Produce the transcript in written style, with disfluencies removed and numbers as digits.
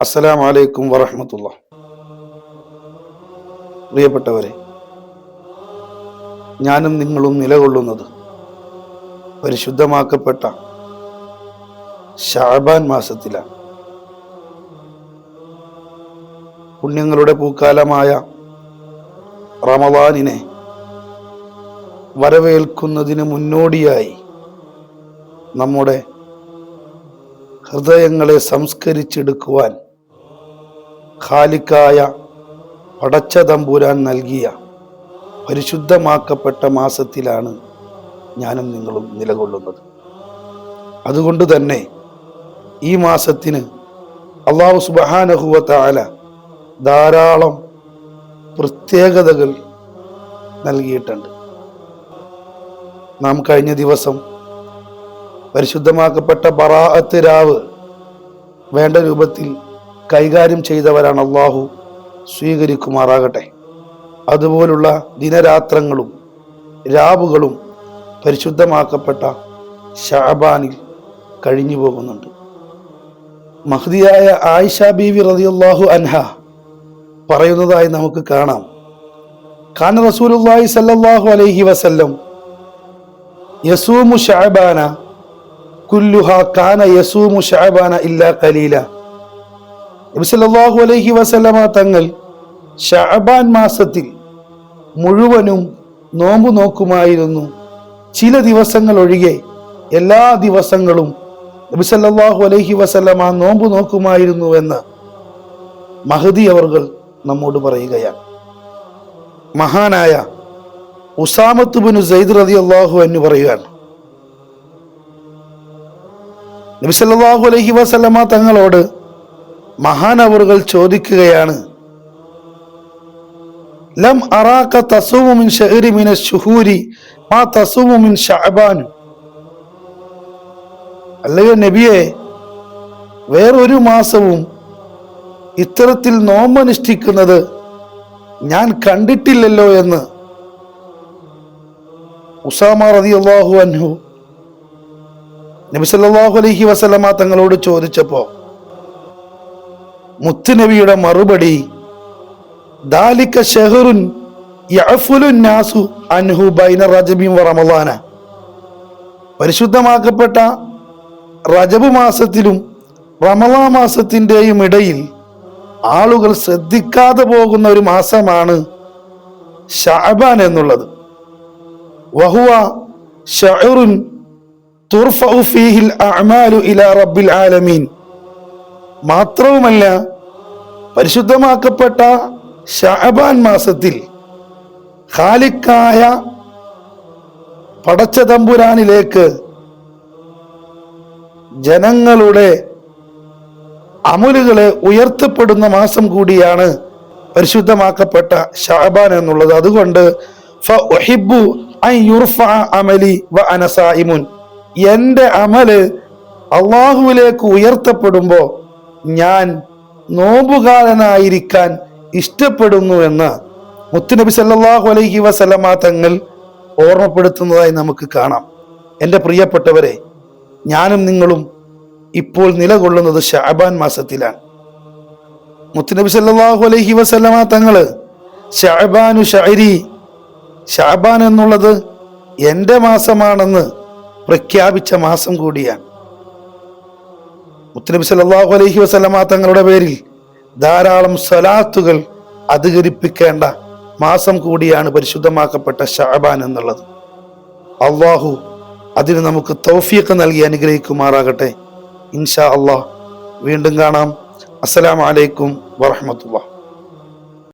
അസ്സലാമു അലൈക്കും വറഹ്മത്തുള്ളാഹി. പ്രിയപ്പെട്ടവരെ, ഞാനും നിങ്ങളും നിലകൊള്ളുന്നത് പരിശുദ്ധമാക്കപ്പെട്ട ശഅബാൻ മാസത്തിലാണ്. പുണ്യങ്ങളുടെ പൂക്കാലമായ റമളാനിനെ വരവേൽക്കുന്നതിന് മുന്നോടിയായി നമ്മുടെ ഹൃദയങ്ങളെ സംസ്കരിച്ചെടുക്കുവാൻ ഖാലിക്കായ പടച്ച തമ്പുരാൻ നൽകിയ പരിശുദ്ധമാക്കപ്പെട്ട മാസത്തിലാണ് ഞാനും നിങ്ങളും നിലകൊള്ളുന്നത്. അതുകൊണ്ട് തന്നെ ഈ മാസത്തിന് അല്ലാഹു സുബ്ഹാനഹു വ തആല ധാരാളം പ്രത്യേകതകൾ നൽകിയിട്ടുണ്ട്. നാം കഴിഞ്ഞ ദിവസം പരിശുദ്ധമാക്കപ്പെട്ട ബറാഅത്ത് രാവ് വേണ്ട രൂപത്തിൽ കൈകാര്യം ചെയ്തവരാണ്. അല്ലാഹു സ്വീകരിക്കുമാറാകട്ടെ. അതുപോലുള്ള ദിനരാത്രങ്ങളും രാവുകളും പരിശുദ്ധമാക്കപ്പെട്ട ശഅബാനിൽ കഴിഞ്ഞു പോകുന്നുണ്ട്. മഹ്ദിയായ ആയിഷ ബീവി റളിയല്ലാഹു അൻഹ പറയുന്നതായി നമുക്ക് കാണാം. കാന റസൂലുള്ളാഹി സ്വല്ലല്ലാഹു അലൈഹി വസല്ലം യസൂമു ശഅബാന കുല്ലുഹാ കാന യസൂമു ശഅബാന ഇല്ലാ ഖലീല. നബി സല്ലല്ലാഹു അലൈഹി വസല്ലമ തങ്ങൾ ശഅബാൻ മാസത്തിൽ മുഴുവനും നോമ്പ് നോക്കുമായിരുന്നു. ചില ദിവസങ്ങൾ ഒഴികെ എല്ലാ ദിവസങ്ങളും നബി സല്ലല്ലാഹു അലൈഹി വസല്ലമ നോമ്പ് നോക്കുമായിരുന്നുവെന്ന് മഹദി അവർകൾ നമ്മോട് പറയുകയാണ്. മഹാനായ ഉസാമത്ത് ബിൻ സൈദ് റളിയല്ലാഹു അൻഹു പറയുകയാണ്, നബി സല്ലല്ലാഹു അലൈഹി വസല്ലമ തങ്ങളോട് മഹാനവറുകൾ ചോദിക്കുകയാണ്, ലം അറാക തസൂമു മിൻ ശഹരി മിന ശുഹൂരി മാ തസൂമു മിൻ ശഅബാൻ. അല്ലയോ നബിയെ, വേറൊരു മാസവും ഇത്തരത്തിൽ നോമ്പനുഷ്ഠിക്കുന്നത് ഞാൻ കണ്ടിട്ടില്ലല്ലോ എന്ന് ഉസാമ റളിയല്ലാഹു അൻഹു നബി സല്ലല്ലാഹു അലൈഹി വസല്ലമ തങ്ങളോട് ചോദിച്ചപ്പോൾ മുത്തുനബിയുടെ മറുപടി, ദാലിക ശഹറുൻ യഅഫുലു നാസു അൻഹു ബൈന റജബിൻ വ റമളാന. പരിശുദ്ധമാക്കപ്പെട്ട റജബ് മാസത്തിലും റമളാൻ മാസത്തിൻ്റെയും ഇടയിൽ ആളുകൾ ശ്രദ്ധിക്കാതെ പോകുന്ന ഒരു മാസമാണ് ശഅബാൻ എന്നുള്ളത്. വഹുവ ശഅറുൻ തുർഫഉ ഫീഹിൽ അഅമാലു ഇലാ റബ്ബിൽ ആലമീൻ. മാത്രവുമല്ല, പരിശുദ്ധമാക്കപ്പെട്ട ശഅബാൻ മാസത്തിൽ ഖാലിക്കായ പടച്ച തമ്പുരാനിലേക്ക് ജനങ്ങളുടെ അമലുകളെ ഉയർത്തപ്പെടുന്ന മാസം കൂടിയാണ് പരിശുദ്ധമാക്കപ്പെട്ട ശഅബാൻ എന്നുള്ളത്. അതുകൊണ്ട് ഫഉഹിബ്ബു അൻ യുർഫഅ അമലി വ അന സായിമുൻ. എൻ്റെ അമല് അള്ളാഹുവിലേക്ക് ഉയർത്തപ്പെടുമ്പോൾ ഞാൻ നോമ്പുകാരനായിരിക്കാൻ ഇഷ്ടപ്പെടുന്നു എന്ന് മുത്തുനബി സല്ലല്ലാഹു അലൈഹി വസല്ലമ തങ്ങൾ ഓർമ്മപ്പെടുത്തുന്നതായി നമുക്ക് കാണാം. എൻ്റെ പ്രിയപ്പെട്ടവരെ, ഞാനും നിങ്ങളും ഇപ്പോൾ നിലകൊള്ളുന്നത് ശഅബാൻ മാസത്തിലാണ്. മുത്തുനബി സല്ലല്ലാഹു അലൈഹി വസല്ലമ തങ്ങള് ശഅബാനു ശഅരി, ശഅബാൻ എന്നുള്ളത് എൻ്റെ മാസമാണെന്ന് പ്രഖ്യാപിച്ച മാസം കൂടിയാണ്. മുത്തുനബി സല്ലല്ലാഹു അലൈഹി വസല്ലമ തങ്ങളുടെ പേരിൽ ധാരാളം സ്വലാത്തുകൾ അധികരിപ്പിക്കേണ്ട മാസം കൂടിയാണ് പരിശുദ്ധമാക്കപ്പെട്ട ശഅബാൻ എന്നുള്ളത്. അല്ലാഹു അതിന് നമുക്ക് തൗഫീഖ് നൽകി അനുഗ്രഹിക്കുമാറാകട്ടെ. ഇൻഷാ അല്ലാഹ് വീണ്ടും കാണാം. അസ്സലാമു അലൈക്കും വറഹ്മത്തുള്ളാഹി.